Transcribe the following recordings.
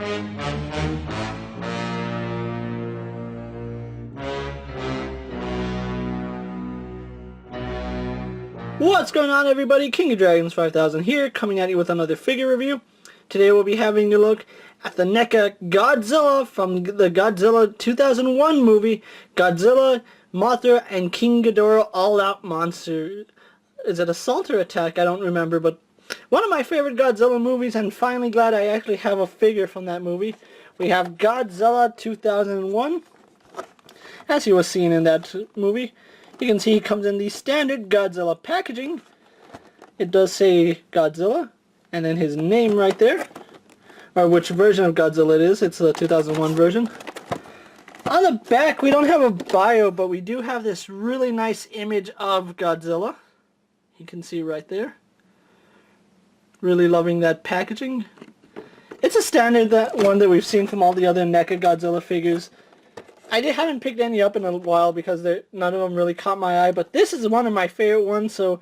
What's going on, everybody? King of Dragons 5000 here, coming at you with another figure review. Today we'll be having a look at the NECA Godzilla from the Godzilla 2001 movie, Godzilla, Mothra, and King Ghidorah All-Out Monster. Is it Assault or Attack? I don't remember, but one of my favorite Godzilla movies, and finally glad I actually have a figure from that movie. We have Godzilla 2001, as he was seen in that movie. You can see he comes in the standard Godzilla packaging. It does say Godzilla, and then his name right there, or which version of Godzilla it is. It's the 2001 version. On the back, we don't have a bio, but we do have this really nice image of Godzilla. You can see right there. Really loving that packaging. It's a standard one that we've seen from all the other NECA Godzilla figures. I haven't picked any up in a while because none of them really caught my eye, but this is one of my favorite ones, so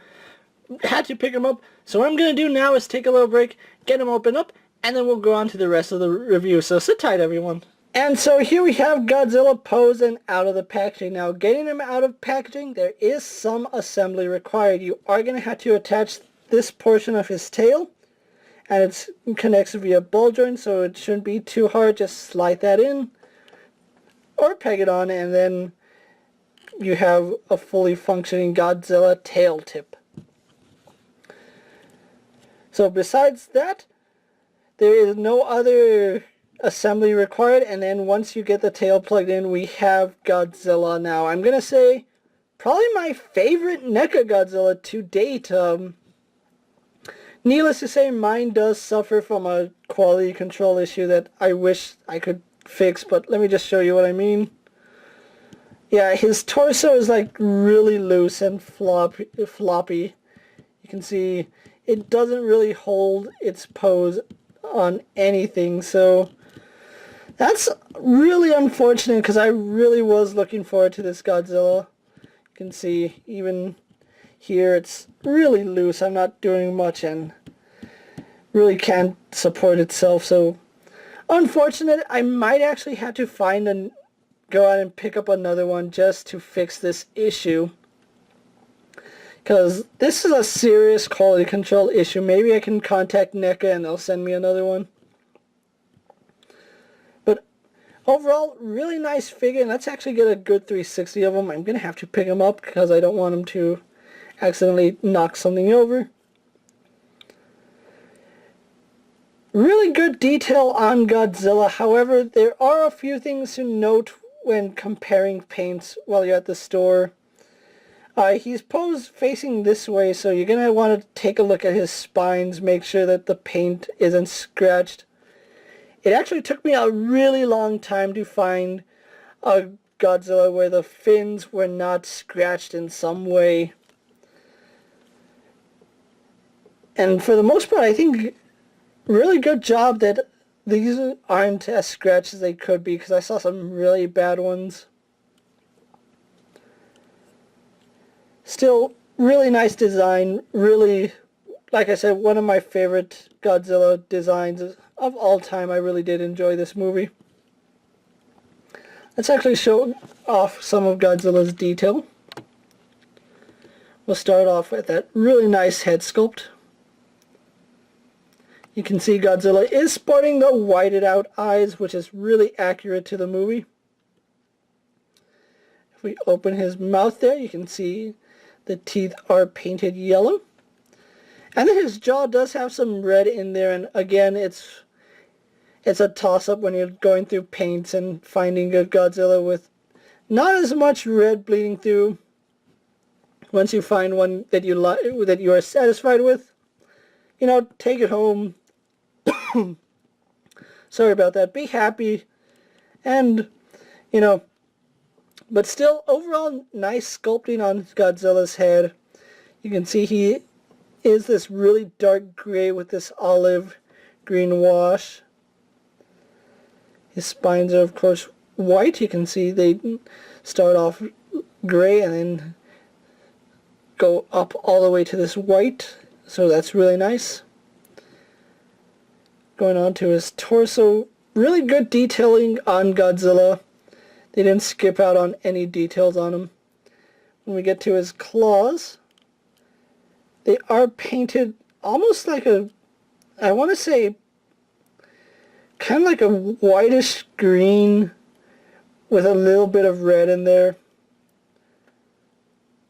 had to pick them up. So what I'm going to do now is take a little break, get them opened up, and then we'll go on to the rest of the review. So sit tight, everyone. And so here we have Godzilla posing out of the packaging. Now, getting him out of packaging, there is some assembly required. You are going to have to attach this portion of his tail, and it connects via ball joint, so it shouldn't be too hard. Just slide that in, or peg it on, and then you have a fully functioning Godzilla tail tip. So besides that, there is no other assembly required, and then once you get the tail plugged in, we have Godzilla. Now, I'm going to say probably my favorite NECA Godzilla to date. Needless to say, mine does suffer from a quality control issue that I wish I could fix, but let me just show you what I mean. Yeah, his torso is like really loose and floppy. You can see it doesn't really hold its pose on anything, so that's really unfortunate because I really was looking forward to this Godzilla. You can see even here it's really loose. I'm not doing much and really can't support itself, so unfortunate. I might actually have to go out and pick up another one just to fix this issue, because this is a serious quality control issue. Maybe I can contact NECA and they'll send me another one. But overall, really nice figure, and let's actually get a good 360 of them. I'm going to have to pick them up because I don't want them to accidentally knock something over. Really good detail on Godzilla. However, there are a few things to note when comparing paints while you're at the store. He's posed facing this way, so you're going to want to take a look at his spines, make sure that the paint isn't scratched. It actually took me a really long time to find a Godzilla where the fins were not scratched in some way. And for the most part, I think really good job that these aren't as scratched as they could be, because I saw some really bad ones. Still, really nice design. Really, like I said, one of my favorite Godzilla designs of all time. I really did enjoy this movie. Let's actually show off some of Godzilla's detail. We'll start off with that really nice head sculpt. You can see Godzilla is sporting the whited out eyes, which is really accurate to the movie. If we open his mouth there, you can see the teeth are painted yellow. And then his jaw does have some red in there, and again, it's a toss-up when you're going through paints and finding a Godzilla with not as much red bleeding through. Once you find one that you are satisfied with, you know, take it home. Sorry about that. Be happy, and you know, but still, overall, nice sculpting on Godzilla's head. You can see he is this really dark gray with this olive green wash. His spines are, of course, white. You can see they start off gray and then go up all the way to this white, so that's really nice. Going on to his torso, really good detailing on Godzilla. They didn't skip out on any details on him. When we get to his claws, they are painted almost like a, I want to say, kind of like a whitish green with a little bit of red in there.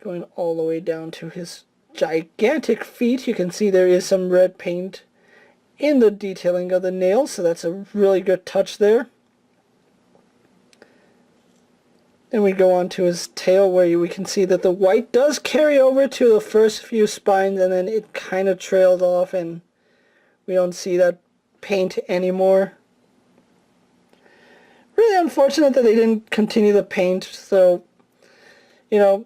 Going all the way down to his gigantic feet, you can see there is some red paint in the detailing of the nails, so that's a really good touch there. Then we go on to his tail, where we can see that the white does carry over to the first few spines, and then it kind of trails off and we don't see that paint anymore. Really unfortunate that they didn't continue the paint. So, you know,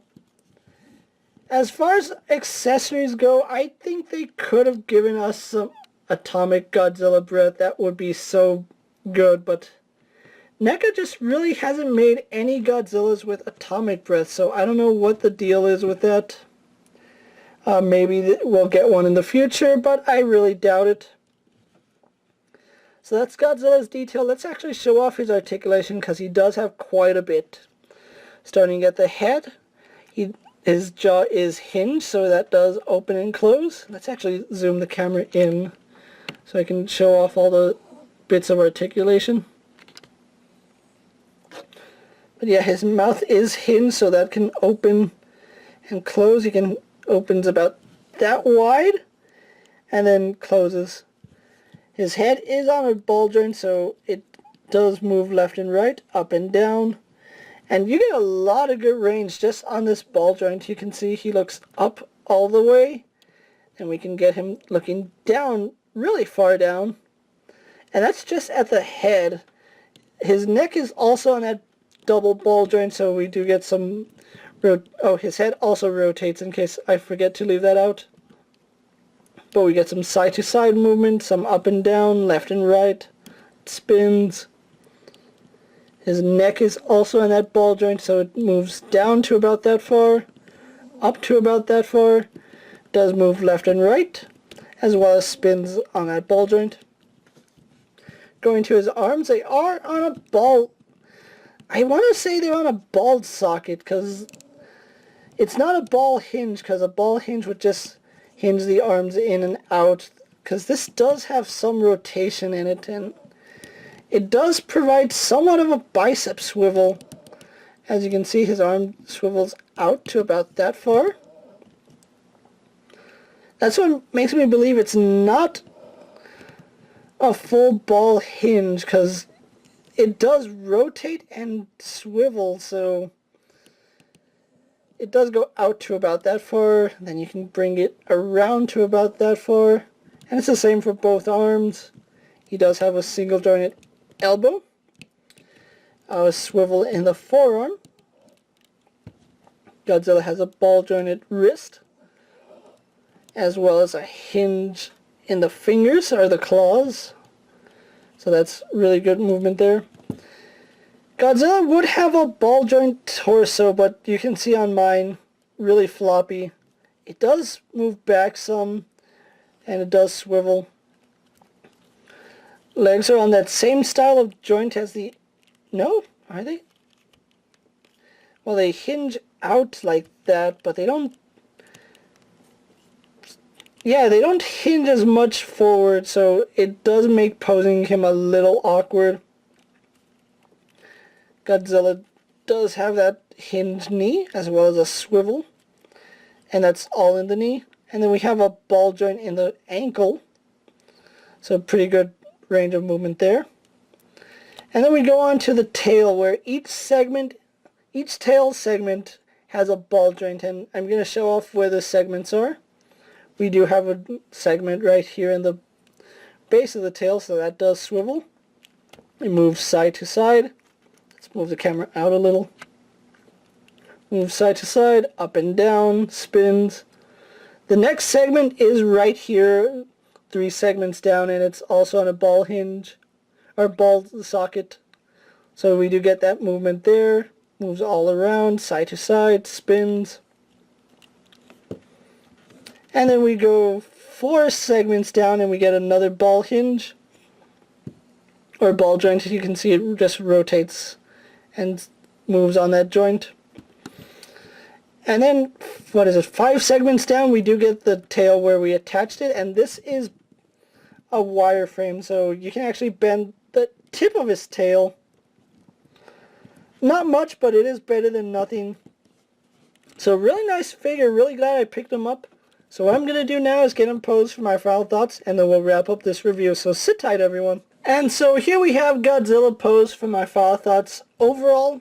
as far as accessories go, I think they could have given us some atomic Godzilla breath. That would be so good, but NECA just really hasn't made any Godzillas with atomic breath, so I don't know what the deal is with that. Maybe we'll get one in the future, but I really doubt it. So that's Godzilla's detail. Let's actually show off his articulation, because he does have quite a bit. Starting at the head, his jaw is hinged, so that does open and close. Let's actually zoom the camera in so I can show off all the bits of articulation. But yeah, his mouth is hinged, so that can open and close. He can opens about that wide and then closes. His head is on a ball joint, so it does move left and right, up and down. And you get a lot of good range just on this ball joint. You can see he looks up all the way, and we can get him looking down, really far down. And that's just at the head. His neck is also on that double ball joint, so we do get some his head also rotates, in case I forget to leave that out. But we get some side to side movement, some up and down, left and right, it spins. His neck is also in that ball joint, so it moves down to about that far, up to about that far, does move left and right, as well as spins on that ball joint. Going to his arms, they are on a ball. I want to say they're on a ball socket, because it's not a ball hinge, because a ball hinge would just hinge the arms in and out, because this does have some rotation in it, and it does provide somewhat of a bicep swivel. As you can see, his arm swivels out to about that far. That's what makes me believe it's not a full ball hinge, because it does rotate and swivel, so it does go out to about that far, then you can bring it around to about that far, and it's the same for both arms. He does have a single jointed elbow, a swivel in the forearm. Godzilla has a ball jointed wrist, as well as a hinge in the fingers, or the claws. So that's really good movement there. Godzilla would have a ball joint torso, but you can see on mine, really floppy. It does move back some, and it does swivel. Legs are on that same style of joint as the... No? Are they? Well, they hinge out like that, but they don't... Yeah, they don't hinge as much forward, so it does make posing him a little awkward. Godzilla does have that hinged knee, as well as a swivel, and that's all in the knee. And then we have a ball joint in the ankle, so pretty good range of movement there. And then we go on to the tail, where each tail segment has a ball joint, and I'm going to show off where the segments are. We do have a segment right here in the base of the tail, so that does swivel. It moves side to side. Let's move the camera out a little. Move side to side, up and down, spins. The next segment is right here, 3 segments down, and it's also on a ball hinge, or ball socket. So we do get that movement there. Moves all around, side to side, spins. And then we go 4 segments down and we get another ball hinge. or ball joint. You can see it just rotates and moves on that joint. And then, what is it, 5 segments down, we do get the tail where we attached it, and this is a wireframe, so you can actually bend the tip of his tail. Not much, but it is better than nothing. So really nice figure, really glad I picked him up. So what I'm going to do now is get him posed for my final thoughts, and then we'll wrap up this review, so sit tight everyone. And so here we have Godzilla posed for my final thoughts. Overall,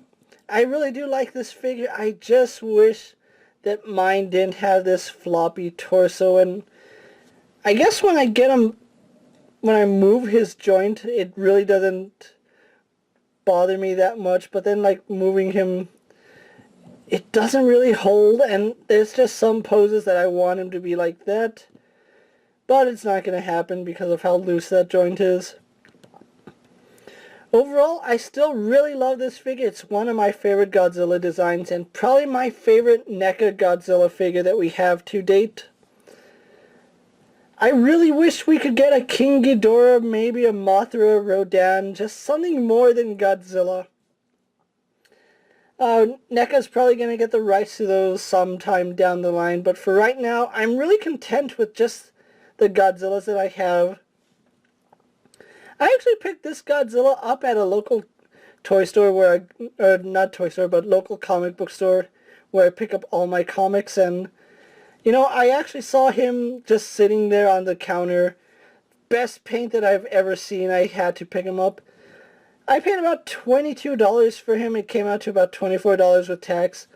I really do like this figure. I just wish that mine didn't have this floppy torso, and I guess when I get him, when I move his joint, it really doesn't bother me that much, but then like moving him, it doesn't really hold, and there's just some poses that I want him to be like that, but it's not going to happen because of how loose that joint is. Overall, I still really love this figure. It's one of my favorite Godzilla designs, and probably my favorite NECA Godzilla figure that we have to date. I really wish we could get a King Ghidorah, maybe a Mothra, Rodan, just something more than Godzilla. NECA's probably going to get the rights to those sometime down the line, but for right now, I'm really content with just the Godzillas that I have. I actually picked this Godzilla up at a local toy store where not toy store, but local comic book store where I pick up all my comics, and you know, I actually saw him just sitting there on the counter. Best paint that I've ever seen. I had to pick him up. I paid about $22 for him. It came out to about $24 with tax.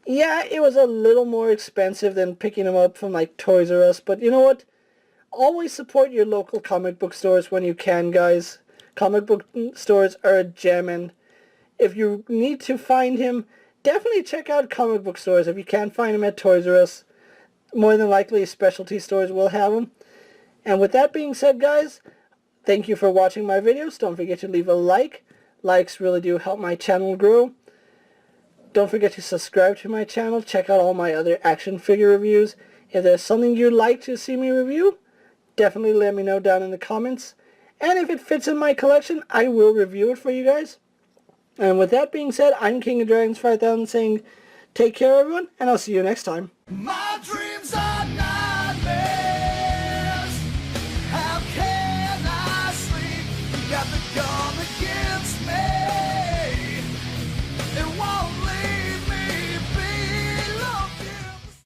Yeah, it was a little more expensive than picking him up from like Toys R Us, but you know what? Always support your local comic book stores when you can, guys. Comic book stores are a gem, and if you need to find him, definitely check out comic book stores. If you can't find him at Toys R Us, more than likely specialty stores will have them. And with that being said, guys, thank you for watching my videos. Don't forget to leave a like. Likes really do help my channel grow. Don't forget to subscribe to my channel. Check out all my other action figure reviews. If there's something you'd like to see me review, definitely let me know down in the comments. And if it fits in my collection, I will review it for you guys. And with that being said, I'm KingofDragons 5000 saying take care everyone, and I'll see you next time. My dream